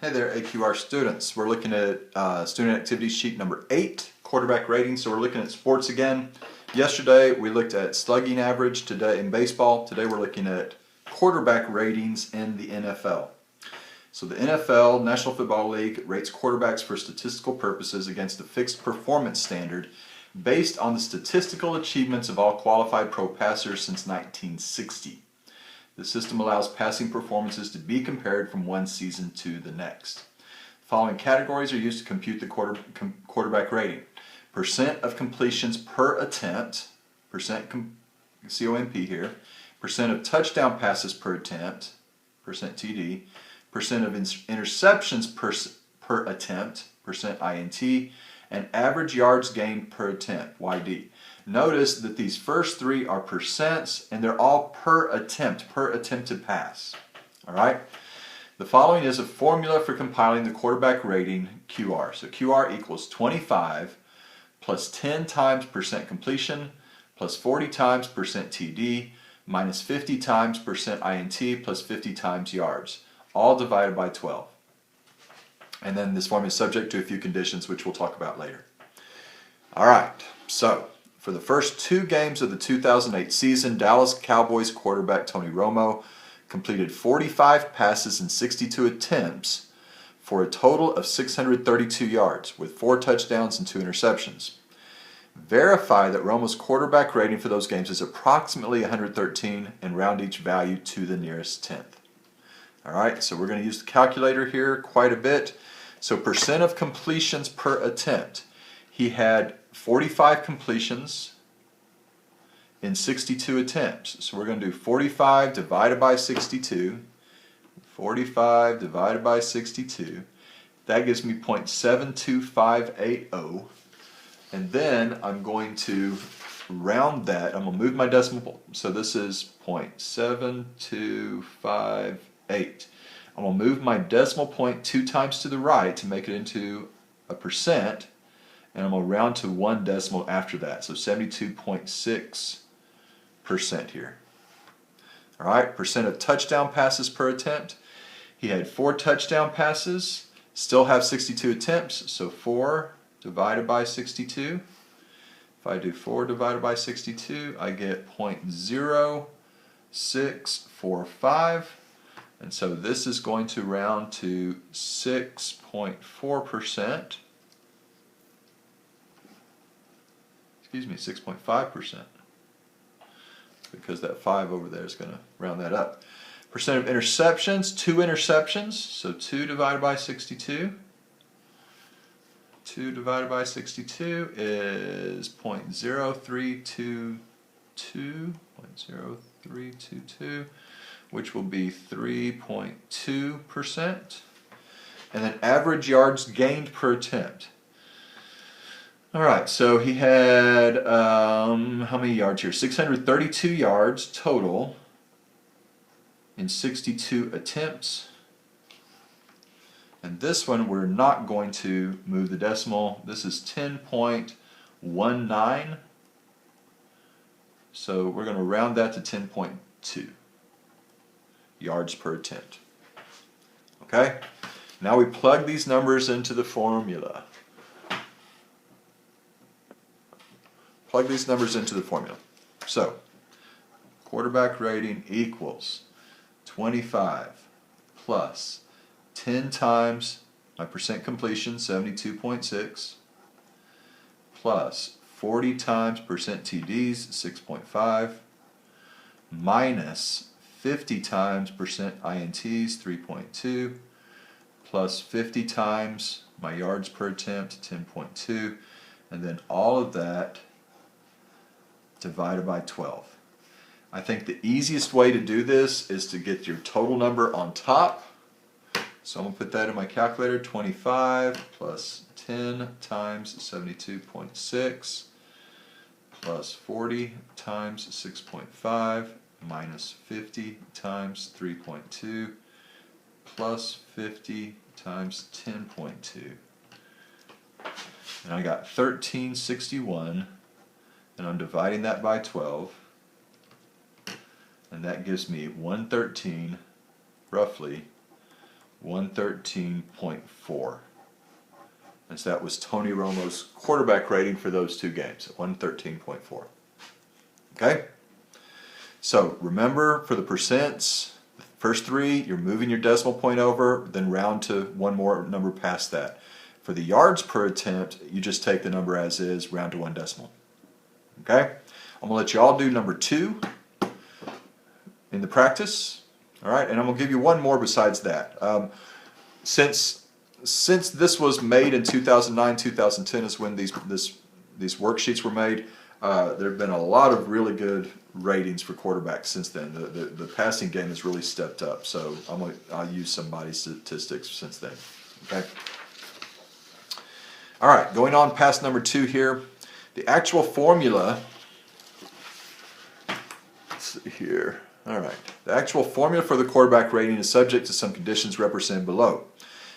Hey there, AQR students. We're looking at student activity sheet number 8, quarterback rating. So we're looking at sports again. Yesterday we looked at slugging average. Today in baseball. Today we're looking at quarterback ratings in the NFL. So the NFL, National Football League, rates quarterbacks for statistical purposes against a fixed performance standard based on the statistical achievements of all qualified pro passers since 1960. The system allows passing performances to be compared from one season to the next. The following categories are used to compute the quarterback rating. Percent of completions per attempt, COMP here, percent of touchdown passes per attempt, percent TD, percent of interceptions per attempt, percent INT, and average yards gained per attempt, YD. Notice that these first three are percents and they're all per attempt, per attempted pass. All right? The following is a formula for compiling the quarterback rating, QR. So QR equals 25 plus 10 times percent completion plus 40 times percent TD minus 50 times percent INT plus 50 times yards, all divided by 12. And then this formula is subject to a few conditions, which we'll talk about later. All right, so for the first two games of the 2008 season, Dallas Cowboys quarterback Tony Romo completed 45 passes in 62 attempts for a total of 632 yards with 4 touchdowns and 2 interceptions. Verify that Romo's quarterback rating for those games is approximately 113 and round each value to the nearest tenth. All right, so we're going to use the calculator here quite a bit. So percent of completions per attempt. He had 45 completions in 62 attempts. So we're going to do 45 divided by 62. 45 divided by 62. That gives me 0.72580. And then I'm going to round that. I'm going to move my decimal. So this is 0.7258. I'm going to move my decimal point 2 times to the right to make it into a percent. And I'm going to round to 1 decimal after that. So 72.6% here. All right, percent of touchdown passes per attempt. He had 4 touchdown passes, still have 62 attempts. So 4 divided by 62. If I do 4 divided by 62, I get 0.0645. And so this is going to round to 6.4%. Excuse me, 6.5%, because that 5 over there is going to round that up. Percent of interceptions, 2 interceptions, so 2 divided by 62. 2 divided by 62 is 0.0322, 0.0322, which will be 3.2%. And then average yards gained per attempt. All right, so he had, how many yards here? 632 yards total in 62 attempts. And this one, we're not going to move the decimal. This is 10.19. So we're going to round that to 10.2 yards per attempt. Okay? Now we plug these numbers into the formula. Plug these numbers into the formula. So, quarterback rating equals 25 plus 10 times my percent completion, 72.6, plus 40 times percent TDs, 6.5, minus 50 times percent INTs, 3.2, plus 50 times my yards per attempt, 10.2, and then all of that divided by 12. I think the easiest way to do this is to get your total number on top. So I'm going to put that in my calculator, 25 plus 10 times 72.6 plus 40 times 6.5 minus 50 times 3.2 plus 50 times 10.2. And I got 1361. And I'm dividing that by 12, and that gives me 113, roughly 113.4. As that was Tony Romo's quarterback rating for those two games, 113.4. Okay? So remember, for the percents, the first three, you're moving your decimal point over, then round to one more number past that. For the yards per attempt, you just take the number as is, round to one decimal. Okay? I'm going to let you all do number 2 in the practice. All right? And I'm going to give you one more besides that. Since this was made in 2009, 2010 is when these worksheets were made, there have been a lot of really good ratings for quarterbacks since then. The passing game has really stepped up. So I'll use somebody's statistics since then. Okay? All right, going on past number 2 here. The actual formula, let's see here. All right, the actual formula for the quarterback rating is subject to some conditions represented below.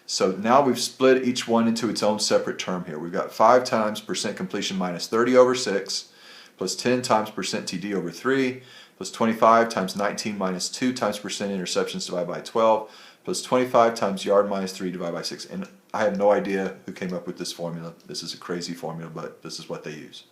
So now we've split each one into its own separate term here. We've got 5 times percent completion minus 30 over 6, plus 10 times percent TD over 3, plus 25 times 19 minus 2 times percent interceptions divided by 12, plus 25 times yard minus 3 divided by 6. And I have no idea who came up with this formula. This is a crazy formula, but this is what they use.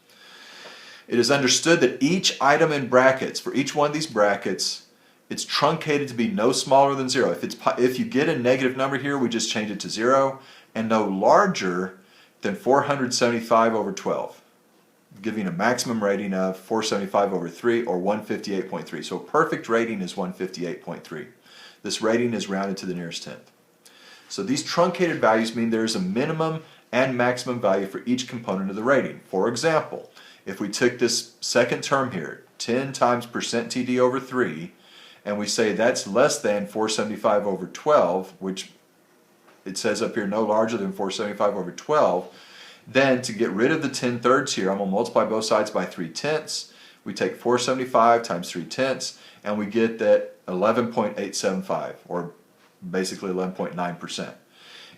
It is understood that each item in brackets, for each one of these brackets, it's truncated to be no smaller than 0. If you get a negative number here, we just change it to 0, and no larger than 475 over 12, giving a maximum rating of 475 over 3 or 158.3. So a perfect rating is 158.3. This rating is rounded to the nearest tenth. So these truncated values mean there is a minimum and maximum value for each component of the rating. For example, if we took this second term here, 10 times percent TD over 3, and we say that's less than 475 over 12, which it says up here no larger than 475 over 12, then to get rid of the 10/3 here, I'm going to multiply both sides by 3/10. We take 475 times 3/10, and we get that 11.875, or basically 11.9%.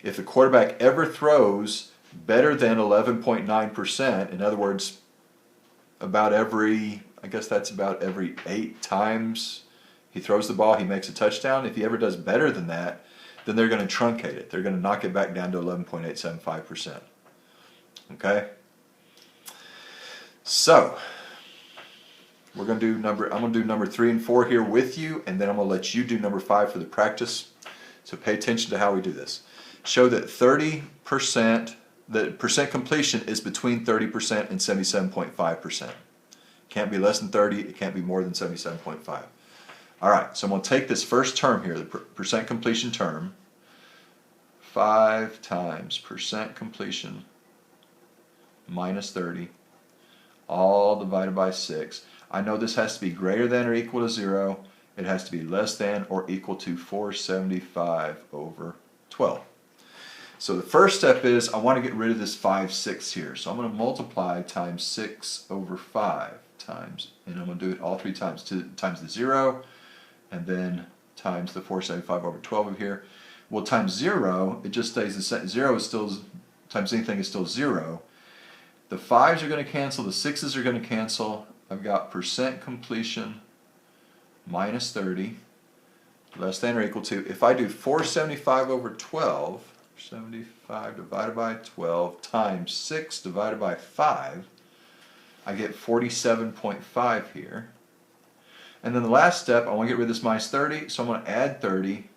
If the quarterback ever throws better than 11.9%, in other words, about every 8 times he throws the ball, he makes a touchdown. If he ever does better than that, then they're going to truncate it. They're going to knock it back down to 11.875%. Okay? So, I'm going to do number 3 and 4 here with you, and then I'm going to let you do number 5 for the practice. So pay attention to how we do this. Show that the percent completion is between 30% and 77.5%. Can't be less than 30, it can't be more than 77.5. All right, so I'm going to take this first term here, the percent completion term, 5 times percent completion minus 30, all divided by 6. I know this has to be greater than or equal to 0. It has to be less than or equal to 475 over 12. So the first step is I want to get rid of this 5, 6 here. So I'm going to multiply times 6 over 5 times, and I'm going to do it all 3 times, times the 0, and then times the 475 over 12 over here. Well, times 0, it just stays the same. 0 is still, times anything is still 0. The 5s are going to cancel, the 6s are going to cancel. I've got percent completion minus 30, less than or equal to, if I do 475 over 12, 75 divided by 12 times 6 divided by 5, I get 47.5 here. And then the last step, I want to get rid of this minus 30, so I'm going to add 30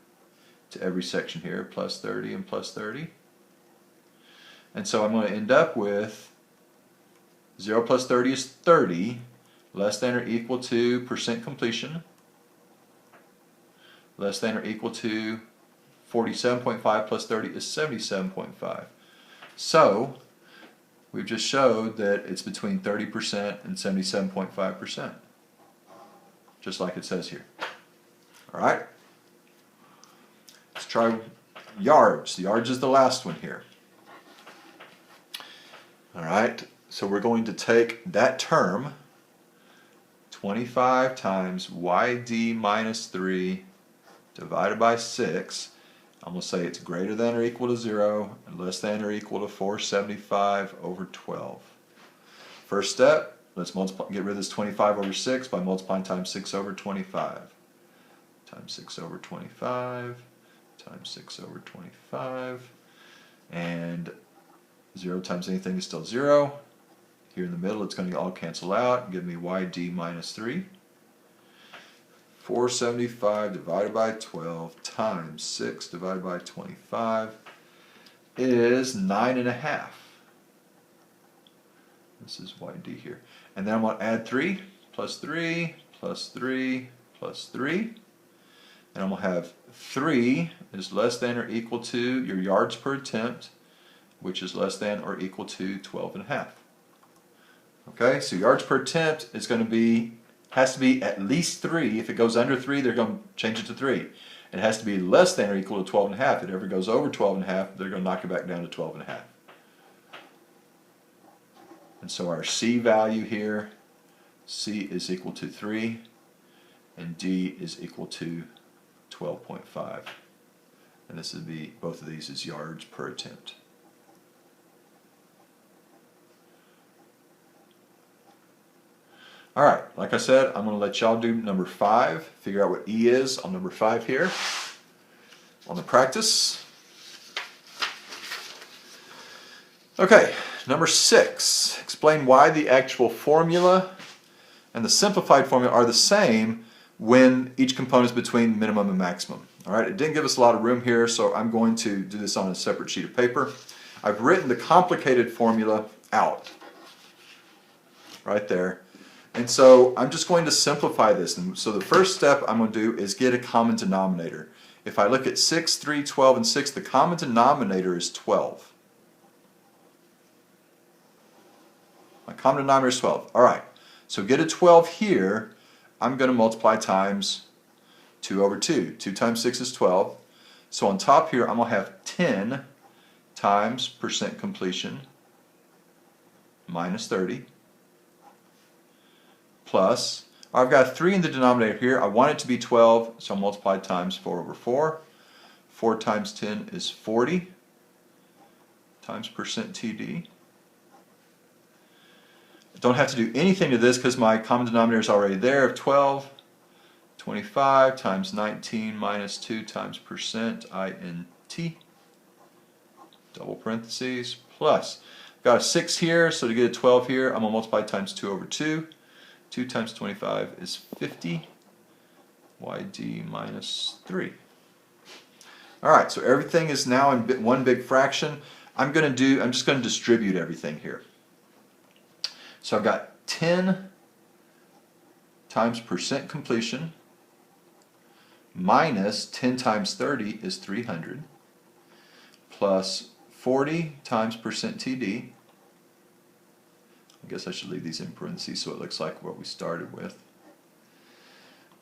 to every section here, plus 30 and plus 30. And so I'm going to end up with 0 plus 30 is 30, less than or equal to percent completion, less than or equal to 47.5 plus 30 is 77.5. So we've just showed that it's between 30% and 77.5%, just like it says here. All right? Let's try yards. Yards is the last one here. All right, so we're going to take that term, 25 times yd minus 3 divided by 6. I'm going to say it's greater than or equal to 0 and less than or equal to 475 over 12. First step, let's get rid of this 25 over 6 by multiplying times 6 over 25. Times 6 over 25 times 6 over 25. And 0 times anything is still 0. Here in the middle it's going to all cancel out and give me yd minus 3. 475 divided by 12 times 6 divided by 25 is 9.5. This is yd here. And then I'm going to add 3 plus 3 plus 3 plus 3. And I'm going to have 3 is less than or equal to your yards per attempt, which is less than or equal to 12.5. Okay, so yards per attempt is going to be, has to be at least 3. If it goes under 3, they're going to change it to 3. It has to be less than or equal to 12.5. If it ever goes over 12.5, they're going to knock it back down to 12.5. And so our C value here, C is equal to 3, and D is equal to 12.5. And this would be, both of these is yards per attempt. All right, like I said, I'm going to let y'all do number 5, figure out what E is on number 5 here on the practice. Okay, number 6, explain why the actual formula and the simplified formula are the same when each component is between minimum and maximum. All right, it didn't give us a lot of room here, so I'm going to do this on a separate sheet of paper. I've written the complicated formula out right there. And so I'm just going to simplify this. And so the first step I'm going to do is get a common denominator. If I look at 6, 3, 12, and 6, the common denominator is 12. My common denominator is 12. All right, so get a 12 here. I'm going to multiply times 2 over 2. 2 times 6 is 12. So on top here, I'm going to have 10 times percent completion minus 30. Plus, I've got a 3 in the denominator here. I want it to be 12, so I'll multiply times 4 over 4. 4 times 10 is 40 times percent TD. I don't have to do anything to this because my common denominator is already there of 12. 25 times 19 minus 2 times percent INT. Double parentheses. Plus, I've got a 6 here, so to get a 12 here, I'm going to multiply times 2 over 2. 2 times 25 is 50, yd minus 3. Alright, so everything is now in one big fraction. I'm just going to distribute everything here. So I've got 10 times percent completion minus 10 times 30 is 300 plus 40 times percent TD. I guess I should leave these in parentheses so it looks like what we started with.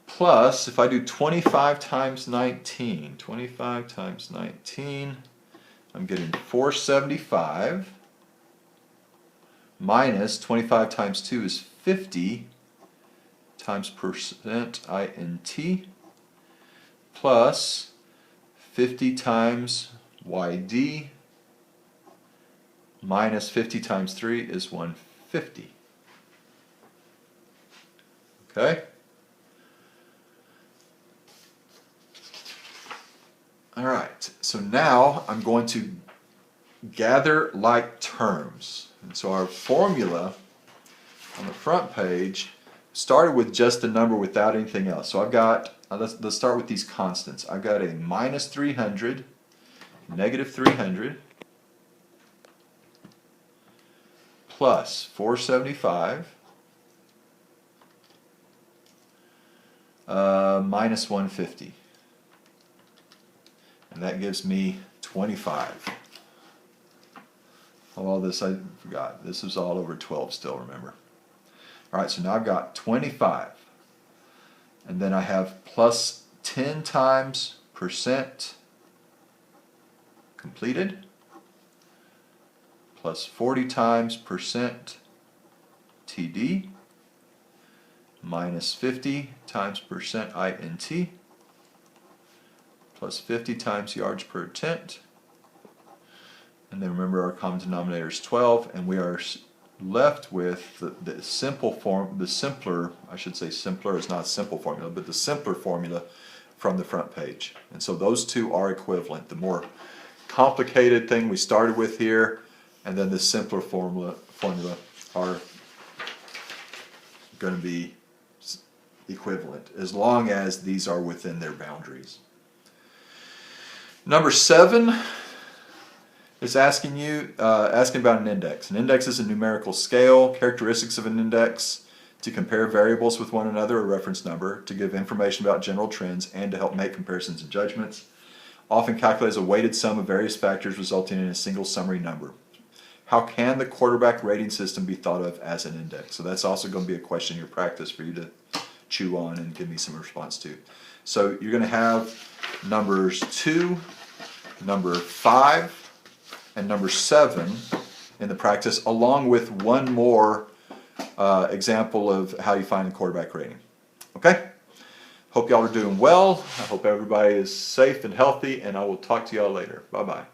Plus, if I do 25 times 19, 25 times 19, I'm getting 475 minus 25 times 2 is 50 times percent INT plus 50 times YD minus 50 times 3 is 150. Okay? Alright, so now I'm going to gather like terms. And so our formula on the front page started with just a number without anything else. So I've got, let's start with these constants. I've got a minus 300, negative 300, plus 475, minus 150. And that gives me 25. All this I forgot. This is all over 12 still, remember. Alright, so now I've got 25. And then I have plus 10 times percent completed plus 40 times percent TD minus 50 times percent INT plus 50 times yards per attempt. And then remember our common denominator is 12, and we are left with the simple form, the simpler, I should say simpler is not a simple formula, but the simpler formula from the front page. And so those two are equivalent. The more complicated thing we started with here, and then the simpler formula are going to be equivalent, as long as these are within their boundaries. Number 7 is asking about an index. An index is a numerical scale. Characteristics of an index: to compare variables with one another, a reference number, to give information about general trends, and to help make comparisons and judgments. Often calculated as a weighted sum of various factors resulting in a single summary number. How can the quarterback rating system be thought of as an index? So that's also going to be a question in your practice for you to chew on and give me some response to. So you're going to have numbers 2, number 5, and number 7 in the practice, along with one more example of how you find the quarterback rating. Okay? Hope y'all are doing well. I hope everybody is safe and healthy, and I will talk to y'all later. Bye-bye.